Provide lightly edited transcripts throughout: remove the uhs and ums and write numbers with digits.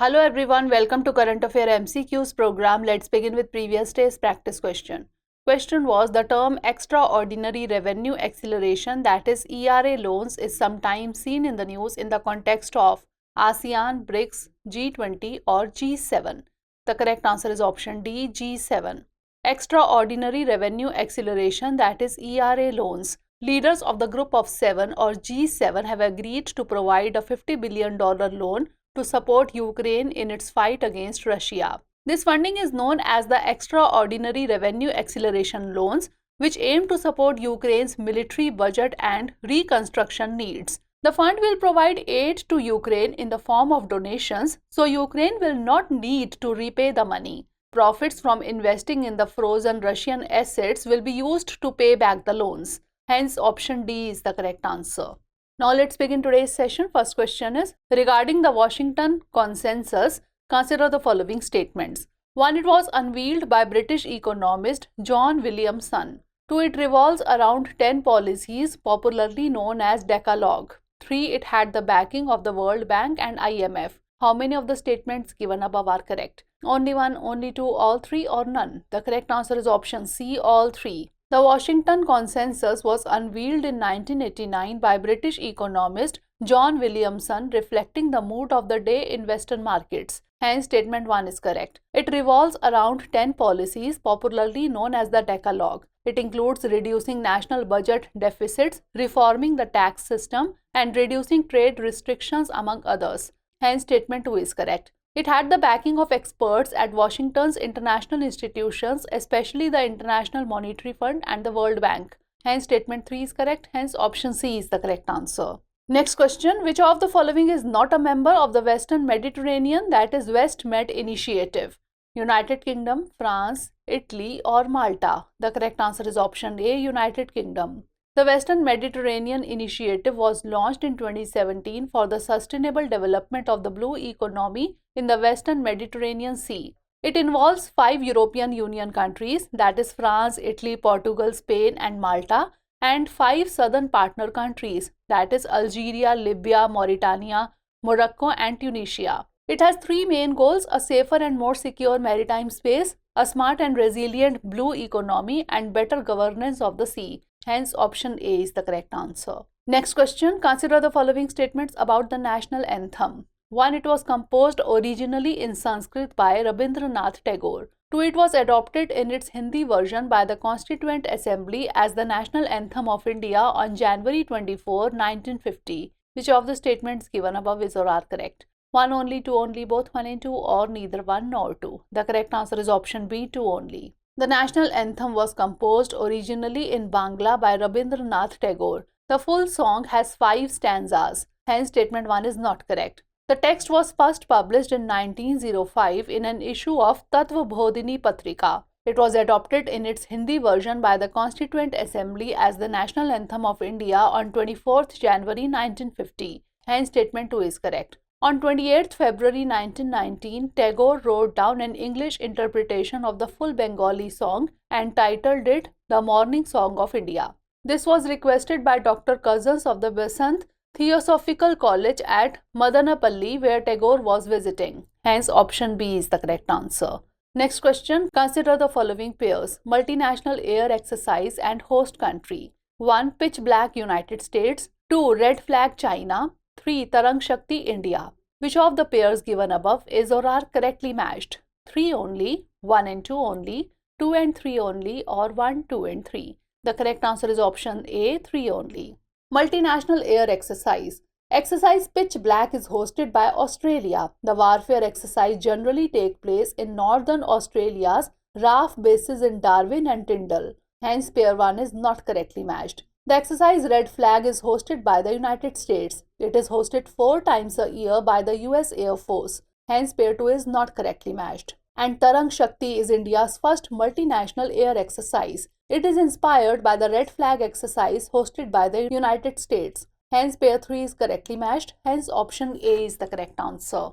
Hello everyone, welcome to Current Affairs MCQs program. Let's begin with previous day's practice question. Question was, the term extraordinary revenue acceleration, that is ERA loans, is sometimes seen in the news in the context of ASEAN, BRICS, G20 or G7. The correct answer is option D, G7. Extraordinary revenue acceleration, that is ERA loans. Leaders of the Group of Seven or G7 have agreed to provide a $50 billion loan to support Ukraine in its fight against Russia. This funding is known as the Extraordinary Revenue Acceleration Loans, which aim to support Ukraine's military budget and reconstruction needs. The fund will provide aid to Ukraine in the form of donations, so Ukraine will not need to repay the money. Profits from investing in the frozen Russian assets will be used to pay back the loans. Hence, option D is the correct answer. Now let's begin today's session. First question is, regarding the Washington Consensus, consider the following statements. 1. It was unveiled by British economist John Williamson. 2. It revolves around 10 policies popularly known as Decalogue. 3. It had the backing of the World Bank and IMF. How many of the statements given above are correct? Only 1, only 2, all 3 or none? The correct answer is option C, all 3. The Washington Consensus was unveiled in 1989 by British economist John Williamson, reflecting the mood of the day in Western markets. Hence, statement 1 is correct. It revolves around 10 policies popularly known as the Decalogue. It includes reducing national budget deficits, reforming the tax system, and reducing trade restrictions, among others. Hence, statement 2 is correct. It had the backing of experts at Washington's international institutions, especially the International Monetary Fund and the World Bank. Hence, statement 3 is correct. Hence, option C is the correct answer. Next question, which of the following is not a member of the Western Mediterranean, that is West Med Initiative? United Kingdom, France, Italy or Malta? The correct answer is option A, United Kingdom. The Western Mediterranean Initiative was launched in 2017 for the sustainable development of the blue economy in the Western Mediterranean Sea. It involves 5 European Union countries, that is France, Italy, Portugal, Spain and Malta, and 5 southern partner countries, that is Algeria, Libya, Mauritania, Morocco and Tunisia. It has 3 main goals: a safer and more secure maritime space, a smart and resilient blue economy, and better governance of the sea. Hence, option A is the correct answer. Next question, consider the following statements about the national anthem. 1. It was composed originally in Sanskrit by Rabindranath Tagore. 2. It was adopted in its Hindi version by the Constituent Assembly as the national anthem of India on January 24, 1950. Which of the statements given above is or are correct? 1 only, 2 only, both 1 and 2, or neither 1 nor 2? The correct answer is option B, 2 only. The national anthem was composed originally in Bangla by Rabindranath Tagore. The full song has 5 stanzas. Hence, statement 1 is not correct. The text was first published in 1905 in an issue of Tattva Bodhini Patrika. It was adopted in its Hindi version by the Constituent Assembly as the national anthem of India on 24th January 1950. Hence, statement 2 is correct. On 28th February 1919, Tagore wrote down an English interpretation of the full Bengali song and titled it The Morning Song of India. This was requested by Dr. Cousins of the Besant Theosophical College at Madanapalli, where Tagore was visiting. Hence, option B is the correct answer. Next question, consider the following pairs: multinational air exercise and host country. 1. Pitch black United States. 2. Red flag China. 3. Tarang Shakti India. Which of the pairs given above is or are correctly matched? 3 only, 1 and 2 only, 2 and 3 only, or 1, 2 and 3? The correct answer is option A, 3 only. Multinational air exercise. Exercise Pitch Black is hosted by Australia. The warfare exercise generally take place in northern Australia's RAF bases in Darwin and Tyndall. Hence, pair 1 is not correctly matched. The exercise Red Flag is hosted by the United States. It is hosted 4 times a year by the US Air Force. Hence, pair 2 is not correctly matched. And Tarang Shakti is India's first multinational air exercise. It is inspired by the Red Flag exercise hosted by the United States. Hence, pair 3 is correctly matched. Hence, option A is the correct answer.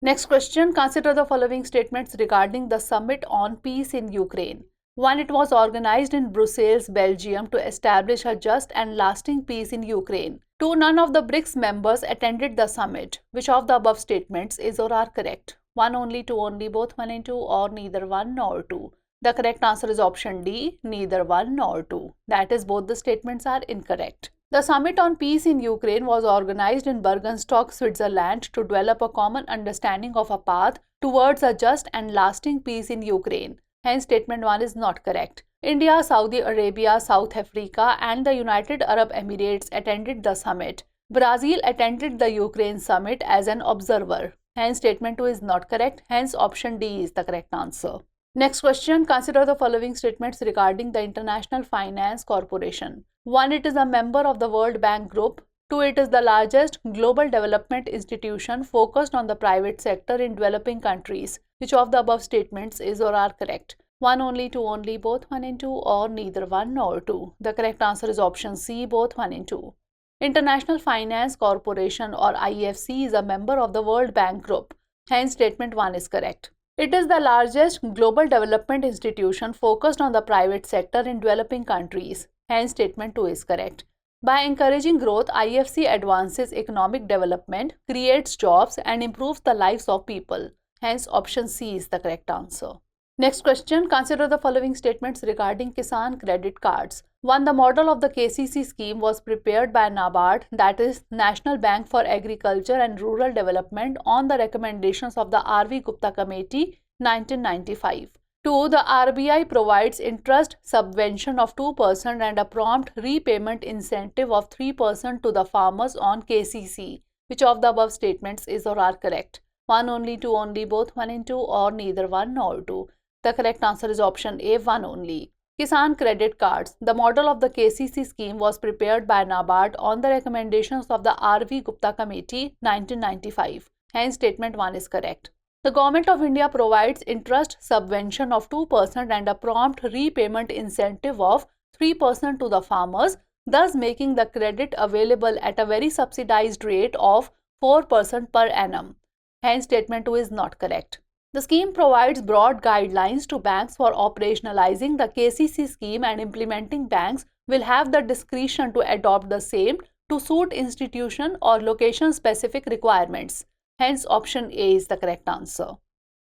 Next question, consider the following statements regarding the Summit on Peace in Ukraine. 1. It was organized in Brussels, Belgium to establish a just and lasting peace in Ukraine. 2. None of the BRICS members attended the summit. Which of the above statements is or are correct? 1 only, 2 only, both 1 and 2, or neither 1 nor 2? The correct answer is option D, neither 1 nor 2. That is, both the statements are incorrect. The Summit on Peace in Ukraine was organized in Bergenstock, Switzerland to develop a common understanding of a path towards a just and lasting peace in Ukraine. Hence, statement 1 is not correct. India, Saudi Arabia, South Africa, and the United Arab Emirates attended the summit. Brazil attended the Ukraine summit as an observer. Hence, statement 2 is not correct. Hence, option D is the correct answer. Next question. Consider the following statements regarding the International Finance Corporation. 1. It is a member of the World Bank Group. 2. It is the largest global development institution focused on the private sector in developing countries. Which of the above statements is or are correct? 1 only, 2 only, both 1 and 2, or neither 1 nor 2? The correct answer is option C, both 1 and 2. International Finance Corporation or IFC is a member of the World Bank Group. Hence, statement 1 is correct. It is the largest global development institution focused on the private sector in developing countries. Hence, statement 2 is correct. By encouraging growth, IFC advances economic development, creates jobs, and improves the lives of people. Hence, option C is the correct answer. Next question. Consider the following statements regarding Kisan credit cards. 1. The model of the KCC scheme was prepared by NABARD, that is National Bank for Agriculture and Rural Development, on the recommendations of the R.V. Gupta Committee, 1995. 2. The RBI provides interest subvention of 2% and a prompt repayment incentive of 3% to the farmers on KCC. Which of the above statements is or are correct? 1 only, 2 only, both 1 and 2, or neither 1 nor 2? The correct answer is option A, 1 only. Kisan credit cards. The model of the KCC scheme was prepared by NABARD on the recommendations of the R.V. Gupta Committee, 1995. Hence, statement 1 is correct. The Government of India provides interest subvention of 2% and a prompt repayment incentive of 3% to the farmers, thus making the credit available at a very subsidized rate of 4% per annum. Hence, statement 2 is not correct. The scheme provides broad guidelines to banks for operationalizing the KCC scheme, and implementing banks will have the discretion to adopt the same to suit institution or location-specific requirements. Hence, option A is the correct answer.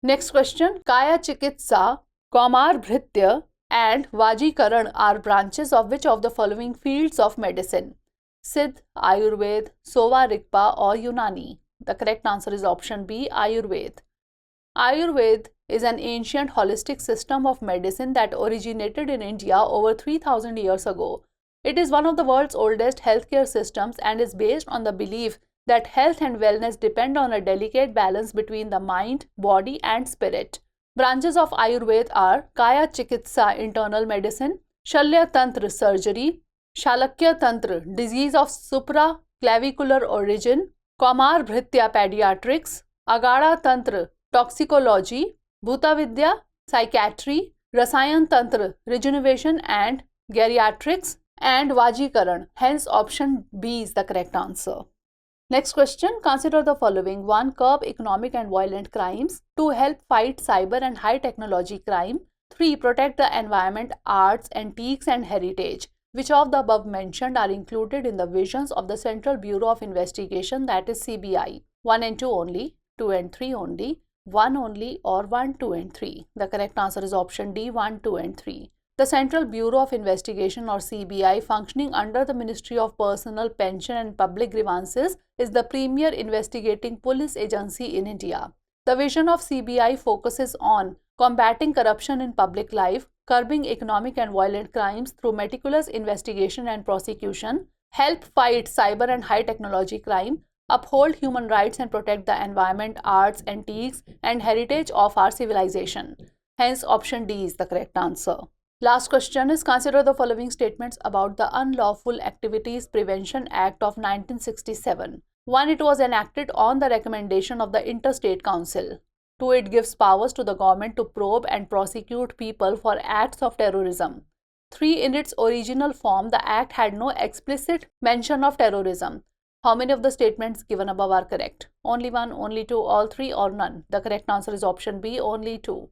Next question. Kaya Chikitsa, Kaumar Bhritya, and Vajikaran are branches of which of the following fields of medicine? Siddh, Ayurveda, Sova Rigpa, or Unani? The correct answer is option B, Ayurveda. Ayurveda is an ancient holistic system of medicine that originated in India over 3000 years ago. It is one of the world's oldest healthcare systems and is based on the belief that health and wellness depend on a delicate balance between the mind, body, and spirit. Branches of Ayurveda are Kaya Chikitsa, internal medicine; Shalya Tantra, surgery; Shalakya Tantra, disease of supraclavicular origin; Kaumar Bhritya, pediatrics; Agada Tantra, toxicology; Bhuta Vidya, psychiatry; Rasayan Tantra, regeneration and geriatrics; and Vajikaran. Hence, option B is the correct answer. Next question. Consider the following. 1. Curb economic and violent crimes. 2. Help fight cyber and high technology crime. 3. Protect the environment, arts, antiques, and heritage. Which of the above mentioned are included in the visions of the Central Bureau of Investigation, that is CBI? 1 and 2 only, 2 and 3 only, 1 only, or 1, 2 and 3? The correct answer is option D, 1, 2 and 3. The Central Bureau of Investigation or CBI, functioning under the Ministry of Personnel, Pension and Public Grievances, is the premier investigating police agency in India. The vision of CBI focuses on combating corruption in public life, curbing economic and violent crimes through meticulous investigation and prosecution, help fight cyber and high technology crime, uphold human rights and protect the environment, arts, antiques, and heritage of our civilization. Hence, option D is the correct answer. Last question is, consider the following statements about the Unlawful Activities Prevention Act of 1967. 1. It was enacted on the recommendation of the Interstate Council. 2. It gives powers to the government to probe and prosecute people for acts of terrorism. 3. In its original form, the act had no explicit mention of terrorism. How many of the statements given above are correct? Only 1, only 2, all 3, or none? The correct answer is option B, only 2.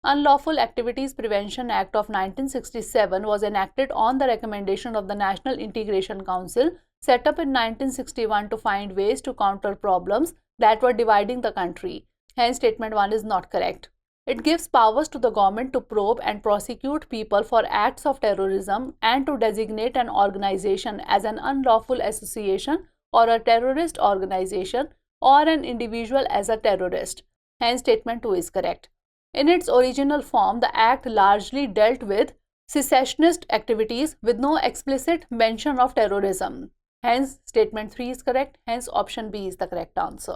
Unlawful Activities Prevention Act of 1967 was enacted on the recommendation of the National Integration Council, set up in 1961 to find ways to counter problems that were dividing the country. Hence, statement 1 is not correct. It gives powers to the government to probe and prosecute people for acts of terrorism and to designate an organization as an unlawful association or a terrorist organization or an individual as a terrorist. Hence, statement 2 is correct. In its original form, the Act largely dealt with secessionist activities with no explicit mention of terrorism. Hence, statement 3 is correct. Hence, option B is the correct answer.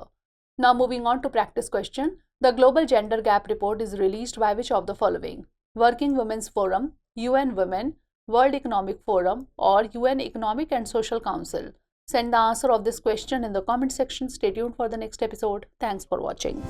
Now, moving on to practice question. The Global Gender Gap Report is released by which of the following? Working Women's Forum, UN Women, World Economic Forum, or UN Economic and Social Council? Send the answer of this question in the comment section. Stay tuned for the next episode. Thanks for watching.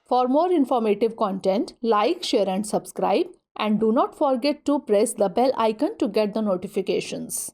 For more informative content, like, share and subscribe, and do not forget to press the bell icon to get the notifications.